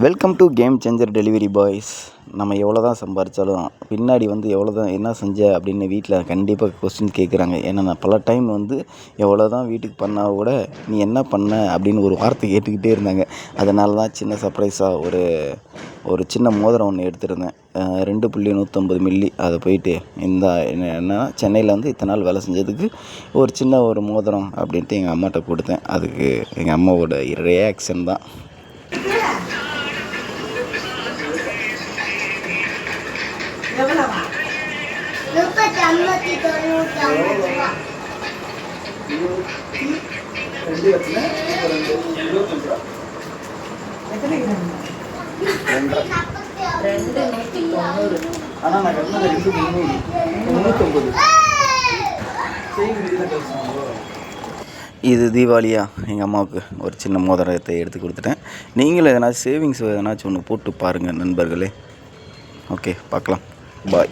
Welcome to game changer delivery boys. நம்ம எவ்வளோ தான் சம்பாதிச்சாலும் பின்னாடி எவ்வளோ தான் என்ன செஞ்ச அப்படின்னு வீட்டில் கண்டிப்பாக கொஸ்டின் கேட்குறாங்க. ஏன்னா நான் பல டைம் எவ்வளோ தான் வீட்டுக்கு பண்ணால் கூட நீ என்ன பண்ண அப்படின்னு ஒரு வார்த்தை கேட்டுக்கிட்டே இருந்தாங்க. அதனால தான் சின்ன சர்ப்ரைஸாக ஒரு சின்ன மோதிரம் ஒன்று எடுத்திருந்தேன். 2.150 மில்லி. அதை போயிட்டு என்னன்னா சென்னையில் இத்தனை நாள் வேலை செஞ்சதுக்கு ஒரு சின்ன ஒரு மோதிரம் அப்படின்ட்டு எங்கள் அம்மாட்ட கொடுத்தேன். அதுக்கு எங்கள் அம்மாவோட ரியாக்ஷன் தான். எவ்வளவா? 350 எத்தனை கிராம்? 290. ஆனால் நான் கட்டினது 350. இது தீபாவளியா எங்கள் அம்மாவுக்கு ஒரு சின்ன மோதிரத்தை எடுத்து கொடுத்துட்டேன். நீங்களும் எதனாச்சும் சேவிங்ஸ் எதனாச்சும் ஒன்று போட்டு பாருங்கள் நண்பர்களே. ஓகே, பார்க்கலாம். பாய்.